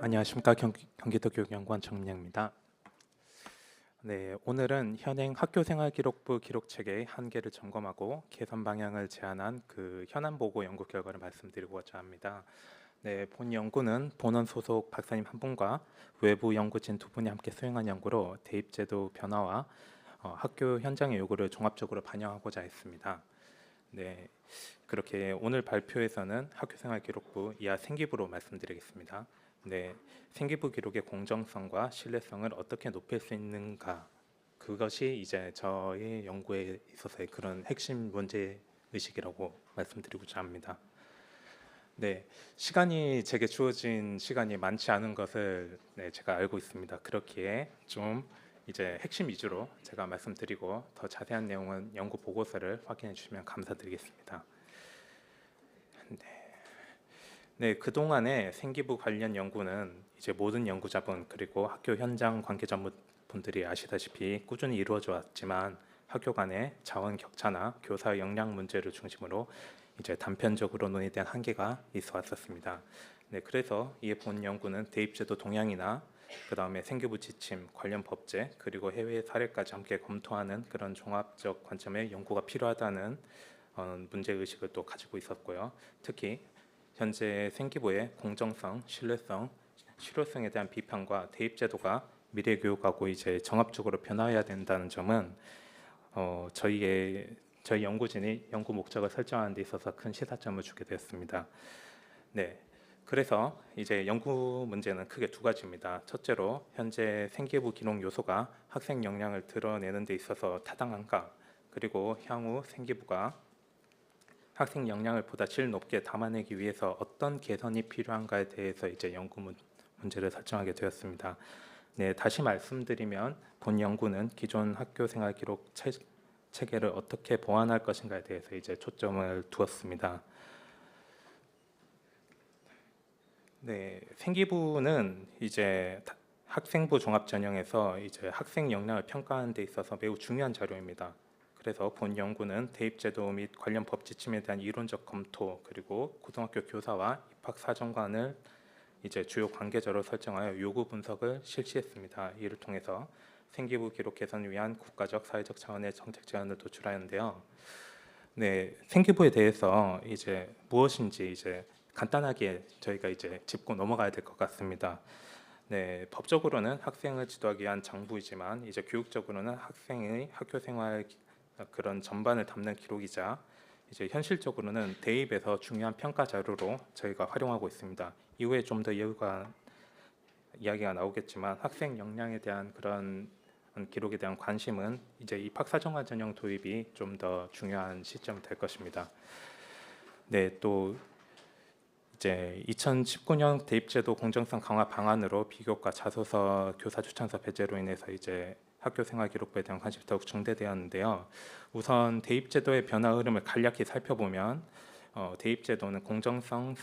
안녕하십니까. 경기도 교육연구원 정민영입니다. 네, 오늘은 현행 학교생활기록부 기록체계의 한계를 점검하고 개선 방향을 제안한 그 현안 보고 연구 결과를 말씀드리고자 합니다. 네, 본 연구는 본원 소속 박사님 한 분과 외부 연구진 두 분이 함께 수행한 연구로 대입제도 변화와 학교 현장의 요구를 종합적으로 반영하고자 했습니다. 네, 그렇게 오늘 발표에서는 학교생활기록부 이하 생기부로 말씀드리겠습니다. 네, 생기부 기록의 공정성과 신뢰성을 어떻게 높일 수 있는가, 그것이 이제 저의 연구에 있어서의 그런 핵심 문제 의식이라고 말씀드리고자 합니다. 네, 시간이 제게 주어진 시간이 많지 않은 것을 제가 알고 있습니다. 그렇기에 좀 이제 핵심 위주로 제가 말씀드리고 더 자세한 내용은 연구 보고서를 확인해 주시면 감사드리겠습니다. 네, 그동안의 생기부 관련 연구는 이제 모든 연구자분 그리고 학교 현장 관계자분들이 아시다시피 꾸준히 이루어져 왔지만 학교 간의 자원 격차나 교사 역량 문제를 중심으로 이제 단편적으로 논의된 한계가 있어 왔었습니다. 네, 그래서 이에 본 연구는 대입제도 동향이나 그 다음에 생기부 지침, 관련 법제 그리고 해외 사례까지 함께 검토하는 그런 종합적 관점의 연구가 필요하다는 문제 의식을 또 가지고 있었고요. 특히 현재 생기부의 공정성, 신뢰성, 실효성에 대한 비판과 대입 제도가 미래 교육하고 이제 정합적으로 변화해야 된다는 점은 저희 연구진이 연구 목적을 설정하는 데 있어서 큰 시사점을 주게 되었습니다. 네. 그래서 이제 연구 문제는 크게 두 가지입니다. 첫째로 현재 생기부 기록 요소가 학생 역량을 드러내는 데 있어서 타당한가? 그리고 향후 생기부가 학생 역량을 보다 질 높게 담아내기 위해서 어떤 개선이 필요한가에 대해서 이제 문제를 설정하게 되었습니다. 네, 다시 말씀드리면 본 연구는 기존 학교 생활 기록 체계를 어떻게 보완할 것인가에 대해서 이제 초점을 두었습니다. 네, 생기부는 이제 학생부 종합 전형에서 이제 학생 역량을 평가하는 데 있어서 매우 중요한 자료입니다. 그래서 본 연구는 대입제도 및 관련 법 지침에 대한 이론적 검토 그리고 고등학교 교사와 입학사정관을 이제 주요 관계자로 설정하여 요구 분석을 실시했습니다. 이를 통해서 생기부 기록 개선을 위한 국가적 사회적 차원의 정책 제안을 도출하였는데요. 네, 생기부에 대해서 이제 무엇인지 이제 간단하게 저희가 이제 짚고 넘어가야 될 것 같습니다. 네, 법적으로는 학생을 지도하기 위한 장부이지만 이제 교육적으로는 학생의 학교 생활 그런 전반을 담는 기록이자 이제 현실적으로는 대입에서 중요한 평가 자료로 저희가 활용하고 있습니다. 이후에 좀 더 이야기가 나오겠지만 학생 역량에 대한 그런 기록에 대한 관심은 이제 입학사정관 전형 도입이 좀 더 중요한 시점이 될 것입니다. 네, 또 이제 2019년 대입제도 공정성 강화 방안으로 비교과 자소서 교사 추천서 배제로 인해서 이제 학교 생활 기록부에 대한 관심이 더욱 증대되었는데요. 우선 대입제도의 변화 흐름을 간략히 살펴보면 대입제도는 공정성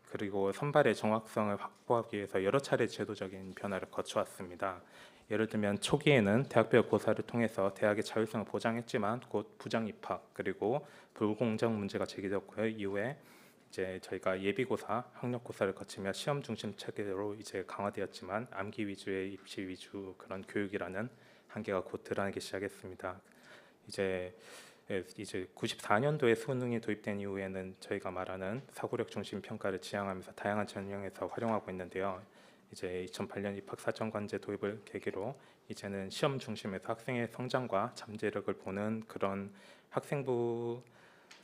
그리고 선발의 정확성을 확보하기 위해서 여러 차례 제도적인 변화를 거쳐왔습니다. 예를 들면 초기에는 대학별 고사를 통해서 대학의 자율성을 보장했지만 곧 부정 입학 그리고 불공정 문제가 제기되었고요. 이후에 이제 저희가 예비고사, 학력고사를 거치며 시험 중심 체계로 이제 강화되었지만 암기 위주의 입시 위주 그런 교육이라는 한계가 곧 드러나기 시작했습니다. 이제 94년도에 수능이 도입된 이후에는 저희가 말하는 사고력 중심 평가를 지향하면서 다양한 전형에서 활용하고 있는데요. 이제 2008년 입학사정관제 도입을 계기로 이제는 시험 중심에서 학생의 성장과 잠재력을 보는 그런 학생부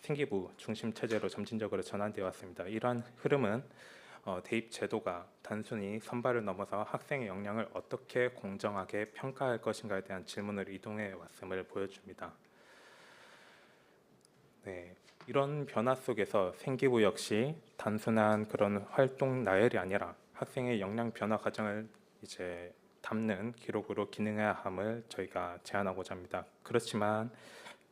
생기부 중심 체제로 점진적으로 전환되어 왔습니다. 이러한 흐름은 대입 제도가 단순히 선발을 넘어서 학생의 역량을 어떻게 공정하게 평가할 것인가에 대한 질문을 이동해 왔음을 보여줍니다. 네, 이런 변화 속에서 생기부 역시 단순한 그런 활동 나열이 아니라 학생의 역량 변화 과정을 이제 담는 기록으로 기능해야 함을 저희가 제안하고자 합니다. 그렇지만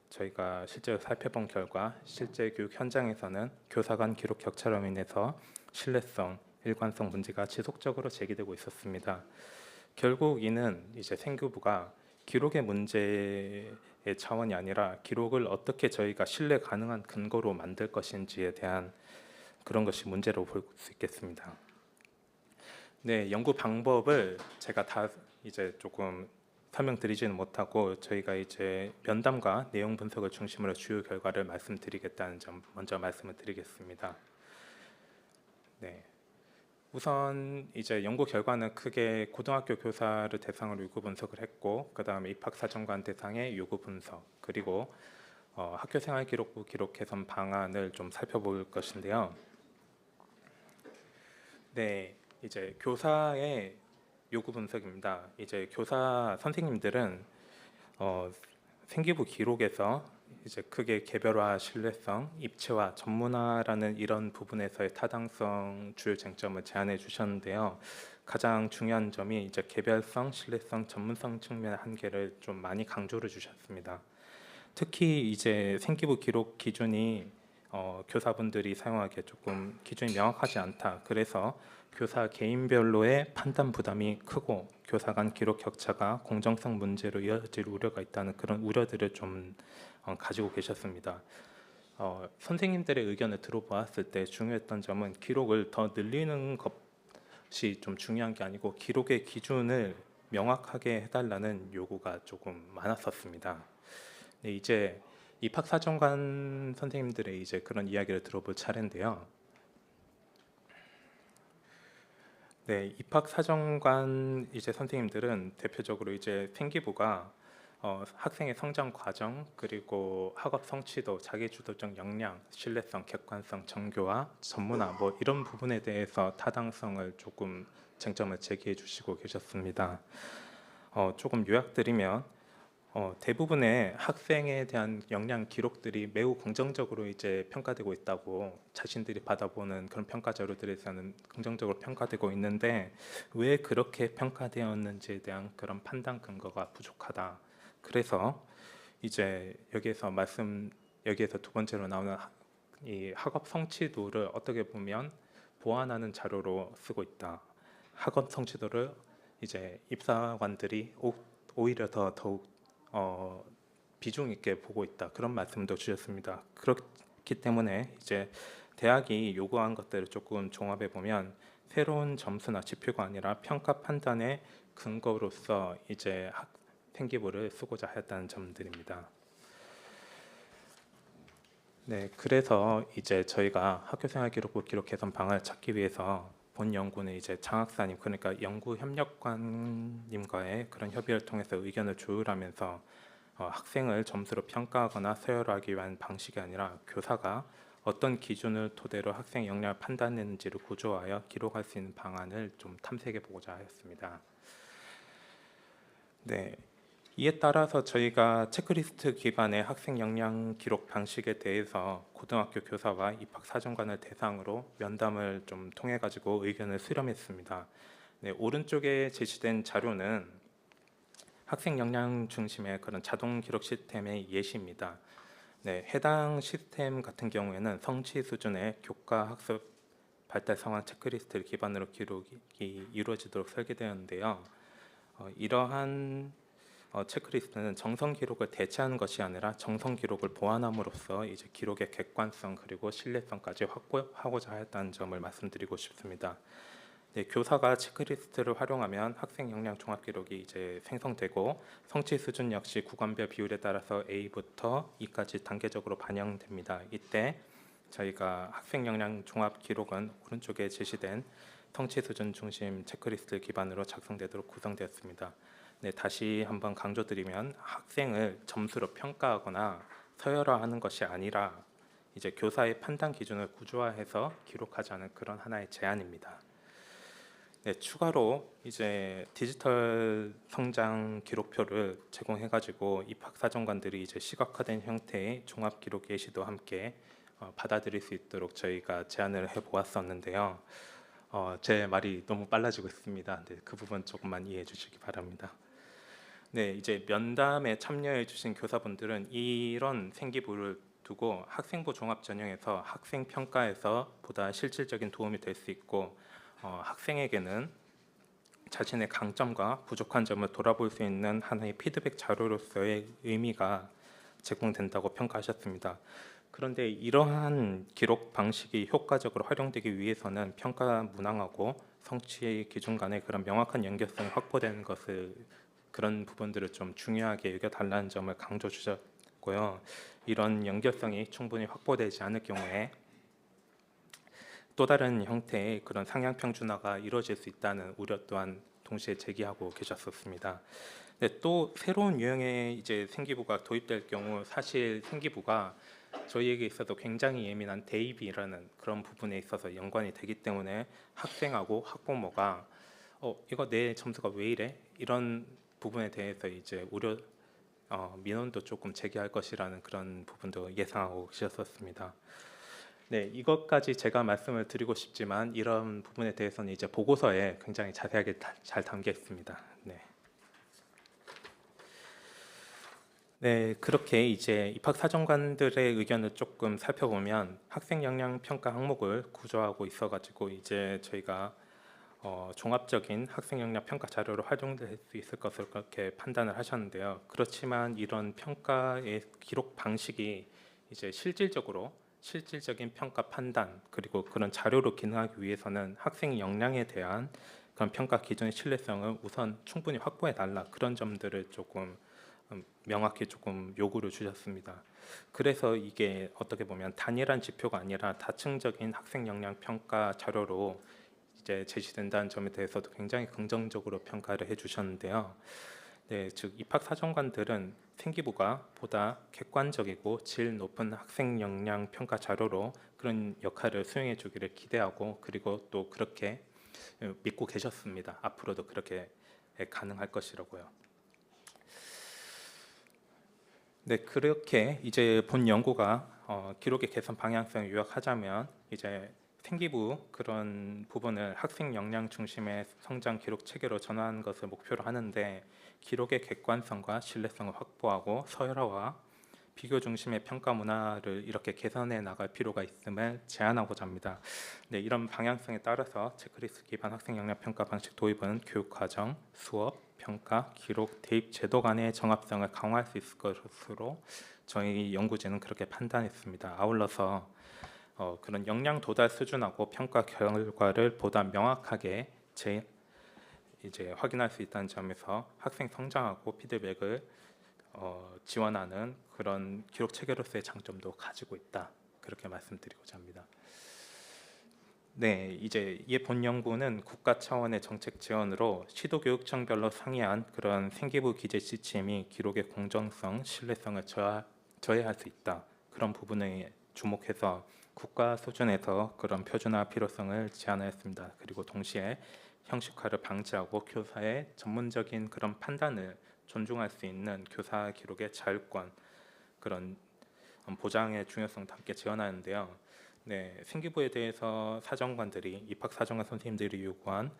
저희가 실제로 살펴본 결과 실제 교육 현장에서는 교사 간 기록 격차로 인해서 신뢰성, 일관성 문제가 지속적으로 제기되고 있었습니다. 결국 이는 이제 생교부가 기록의 문제의 차원이 아니라 기록을 어떻게 저희가 신뢰 가능한 근거로 만들 것인지에 대한 그런 것이 문제로 볼 수 있겠습니다. 네, 연구 방법을 제가 다 이제 조금 설명드리지는 못하고 저희가 이제 면담과 내용 분석을 중심으로 주요 결과를 말씀드리겠다는 점 먼저 말씀을 드리겠습니다. 네, 우선 이제 연구 결과는 크게 고등학교 교사를 대상으로 요구 분석을 했고, 그 다음에 입학사정관 대상의 요구 분석, 그리고 학교생활기록부 기록 개선 방안을 좀 살펴볼 것인데요. 네, 이제 교사의 요구 분석입니다. 이제 교사 선생님들은 어, 생기부 기록에서 이제 크게 개별화, 신뢰성, 입체화, 전문화라는 이런 부분에서의 타당성 주요 쟁점을 제안해 주셨는데요. 가장 중요한 점이 이제 개별성, 신뢰성, 전문성 측면의 한계를 좀 많이 강조를 주셨습니다. 특히 이제 생기부 기록 기준이 교사분들이 사용하기에 조금 기준이 명확하지 않다. 그래서 교사 개인별로의 판단 부담이 크고 교사 간 기록 격차가 공정성 문제로 이어질 우려가 있다는 그런 우려들을 좀 가지고 계셨습니다. 선생님들의 의견을 들어보았을 때 중요했던 점은 기록을 더 늘리는 것이 좀 중요한 게 아니고 기록의 기준을 명확하게 해달라는 요구가 조금 많았었습니다. 네, 이제 입학사정관 선생님들의 이제 그런 이야기를 들어볼 차례인데요. 네, 입학사정관 이제 선생님들은 대표적으로 이제 생기부가 학생의 성장 과정 그리고 학업 성취도, 자기주도적 역량, 신뢰성, 객관성, 정교화, 전문화 뭐 이런 부분에 대해서 타당성을 조금 쟁점을 제기해 주시고 계셨습니다. 조금 요약드리면 대부분의 학생에 대한 역량 기록들이 매우 긍정적으로 이제 평가되고 있다고 자신들이 받아보는 그런 평가 자료들에서는 긍정적으로 평가되고 있는데 왜 그렇게 평가되었는지에 대한 그런 판단 근거가 부족하다. 그래서 이제 여기에서 두 번째로 나오는 이 학업 성취도를 어떻게 보면 보완하는 자료로 쓰고 있다. 학업 성취도를 이제 입사관들이 오히려 더욱 비중 있게 보고 있다. 그런 말씀도 주셨습니다. 그렇기 때문에 이제 대학이 요구한 것들을 조금 종합해 보면 새로운 점수나 지표가 아니라 평가 판단의 근거로서 이제 생기부를 쓰고자 했다는 점들입니다. 네, 그래서 이제 저희가 학교생활기록부 기록 개선 방안을 찾기 위해서 본 연구는 이제 장학사님 그러니까 연구협력관님과의 그런 협의를 통해서 의견을 조율하면서 학생을 점수로 평가하거나 서열하기 위한 방식이 아니라 교사가 어떤 기준을 토대로 학생 역량을 판단했는지를 구조하여 기록할 수 있는 방안을 좀 탐색해 보고자 하였습니다. 네, 이에 따라서 저희가 체크리스트 기반의 학생 역량 기록 방식에 대해서 고등학교 교사와 입학사정관을 대상으로 면담을 좀 통해 가지고 의견을 수렴했습니다. 네, 오른쪽에 제시된 자료는 학생 역량 중심의 그런 자동 기록 시스템의 예시입니다. 네, 해당 시스템 같은 경우에는 성취 수준의 교과 학습 발달 상황 체크리스트를 기반으로 기록이 이루어지도록 설계되었는데요. 이러한 체크리스트는 정성 기록을 대체하는 것이 아니라 정성 기록을 보완함으로써 이제 기록의 객관성 그리고 신뢰성까지 확보하고자 했다는 점을 말씀드리고 싶습니다. 네, 교사가 체크리스트를 활용하면 학생 역량 종합 기록이 이제 생성되고 성취 수준 역시 구간별 비율에 따라서 A부터 E까지 단계적으로 반영됩니다. 이때 저희가 학생 역량 종합 기록은 오른쪽에 제시된 성취 수준 중심 체크리스트 기반으로 작성되도록 구성되었습니다. 네, 다시 한번 강조드리면 학생을 점수로 평가하거나 서열화하는 것이 아니라 이제 교사의 판단 기준을 구조화해서 기록하자는 그런 하나의 제안입니다. 네, 추가로 이제 디지털 성장 기록표를 제공해가지고 입학사정관들이 이제 시각화된 형태의 종합 기록 예시도 함께 받아들일 수 있도록 저희가 제안을 해보았었는데요. 제 말이 너무 빨라지고 있습니다. 네, 그 부분 조금만 이해해 주시기 바랍니다. 네, 이제 면담에 참여해 주신 교사분들은 이런 생기부를 두고 학생부 종합 전형에서 학생 평가에서 보다 실질적인 도움이 될 수 있고 학생에게는 자신의 강점과 부족한 점을 돌아볼 수 있는 하나의 피드백 자료로서의 의미가 제공된다고 평가하셨습니다. 그런데 이러한 기록 방식이 효과적으로 활용되기 위해서는 평가 문항하고 성취 기준 간의 그런 명확한 연결성이 확보되는 것을 그런 부분들을 좀 중요하게 여겨달라는 점을 강조 주셨고요. 이런 연결성이 충분히 확보되지 않을 경우에 또 다른 형태의 그런 상향 평준화가 이루어질 수 있다는 우려 또한 동시에 제기하고 계셨었습니다. 네, 또 새로운 유형의 이제 생기부가 도입될 경우 사실 생기부가 저희에게 있어서 굉장히 예민한 대입이라는 그런 부분에 있어서 연관이 되기 때문에 학생하고 학부모가 이거 내 점수가 왜 이래? 이런 부분에 대해서 이제 우려 민원도 조금 제기할 것이라는 그런 부분도 예상하고 계셨었습니다. 네, 이것까지 제가 말씀을 드리고 싶지만 이런 부분에 대해서는 이제 보고서에 굉장히 자세하게 잘 담겨 있습니다. 네. 네, 그렇게 이제 입학사정관들의 의견을 조금 살펴보면 학생 역량 평가 항목을 구조하고 있어가지고 이제 저희가 종합적인 학생 역량 평가 자료로 활용될 수 있을 것을 그렇게 판단을 하셨는데요. 그렇지만 이런 평가의 기록 방식이 이제 실질적인 평가 판단 그리고 그런 자료로 기능하기 위해서는 학생 역량에 대한 그런 평가 기준의 신뢰성을 우선 충분히 확보해 달라 그런 점들을 조금 명확히 조금 요구를 주셨습니다. 그래서 이게 어떻게 보면 단일한 지표가 아니라 다층적인 학생 역량 평가 자료로 이제 제시된다는 점에 대해서도 굉장히 긍정적으로 평가를 해주셨는데요. 네, 즉 입학 사정관들은 생기부가 보다 객관적이고 질 높은 학생 역량 평가 자료로 그런 역할을 수행해 주기를 기대하고 그리고 또 그렇게 믿고 계셨습니다. 앞으로도 그렇게 가능할 것이라고요. 네, 그렇게 이제 본 연구가 기록의 개선 방향성을 요약하자면 이제 생기부 그런 부분을 학생 역량 중심의 성장 기록 체계로 전환하는 것을 목표로 하는데 기록의 객관성과 신뢰성을 확보하고 서열화와 비교 중심의 평가 문화를 이렇게 개선해 나갈 필요가 있음을 제안하고자 합니다. 네, 이런 방향성에 따라서 체크리스트 기반 학생 역량 평가 방식 도입은 교육 과정, 수업, 평가, 기록, 대입 제도 간의 정합성을 강화할 수 있을 것으로 저희 연구진은 그렇게 판단했습니다. 아울러서 그런 역량 도달 수준하고 평가 결과를 보다 명확하게 이제 확인할 수 있다는 점에서 학생 성장하고 피드백을 지원하는 그런 기록 체계로서의 장점도 가지고 있다. 그렇게 말씀드리고자 합니다. 네, 이제 이 본 연구는 국가 차원의 정책 지원으로 시도교육청별로 상이한 그런 생기부 기재 시스템이 기록의 공정성, 신뢰성을 저해할 수 있다. 그런 부분에 주목해서 국가 수준에서 그런 표준화 필요성을 제안하였습니다. 그리고 동시에 형식화를 방지하고 교사의 전문적인 그런 판단을 존중할 수 있는 교사 기록의 자율권 그런 보장의 중요성도 함께 지원하는데요. 네, 생기부에 대해서 사정관들이 입학 사정관 선생님들이 요구한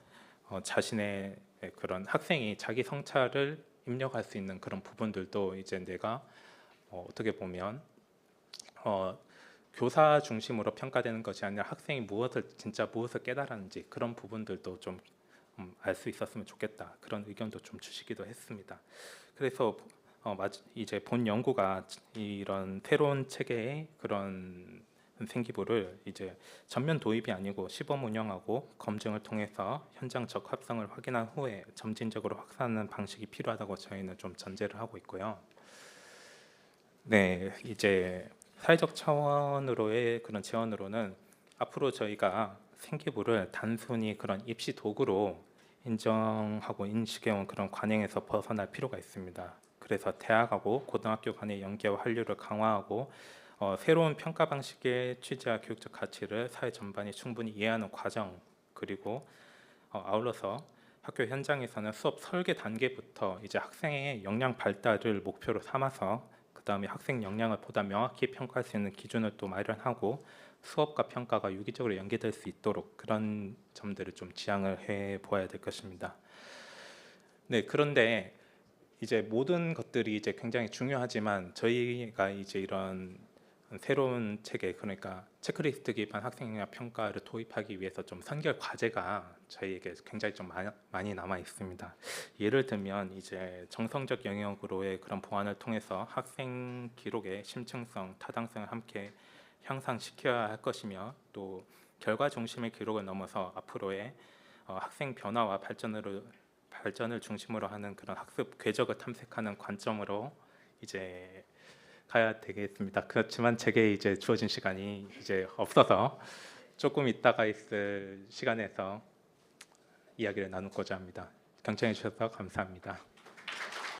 자신의 그런 학생이 자기 성찰을 입력할 수 있는 그런 부분들도 이제 내가 어떻게 보면 교사 중심으로 평가되는 것이 아니라 학생이 진짜 무엇을 깨달았는지 그런 부분들도 좀 알 수 있었으면 좋겠다 그런 의견도 좀 주시기도 했습니다. 그래서 이제 본 연구가 이런 새로운 체계의 그런 생기부를 이제 전면 도입이 아니고 시범 운영하고 검증을 통해서 현장 적합성을 확인한 후에 점진적으로 확산하는 방식이 필요하다고 저희는 좀 전제를 하고 있고요. 네, 이제 사회적 차원으로의 그런 제언으로는 앞으로 저희가 생기부를 단순히 그런 입시 도구로 인정하고 인식해온 그런 관행에서 벗어날 필요가 있습니다. 그래서 대학하고 고등학교 간의 연계와 한류를 강화하고 새로운 평가 방식의 취지와 교육적 가치를 사회 전반이 충분히 이해하는 과정 그리고 아울러서 학교 현장에서는 수업 설계 단계부터 이제 학생의 역량 발달을 목표로 삼아서 그 다음에 학생 역량을 보다 명확히 평가할 수 있는 기준을 또 마련하고 수업과 평가가 유기적으로 연계될 수 있도록 그런 점들을 좀 지향을 해 보아야 될 것입니다. 네, 그런데 이제 모든 것들이 이제 굉장히 중요하지만 저희가 이제 이런 새로운 체계 그러니까 체크리스트 기반 학생 역량 평가를 도입하기 위해서 좀 선결 과제가 저희에게 굉장히 좀 많이 남아 있습니다. 예를 들면 이제 정성적 영역으로의 그런 보완을 통해서 학생 기록의 심층성, 타당성을 함께 향상시켜야 할 것이며 또 결과 중심의 기록을 넘어서 앞으로의 학생 변화와 발전을 중심으로 하는 그런 학습 궤적을 탐색하는 관점으로 이제 가야 되겠습니다. 그렇지만 제게 이제 주어진 시간이 이제 없어서 조금 있다가 있을 시간에서 이야기를 나누고자 합니다. 경청해 주셔서 감사합니다.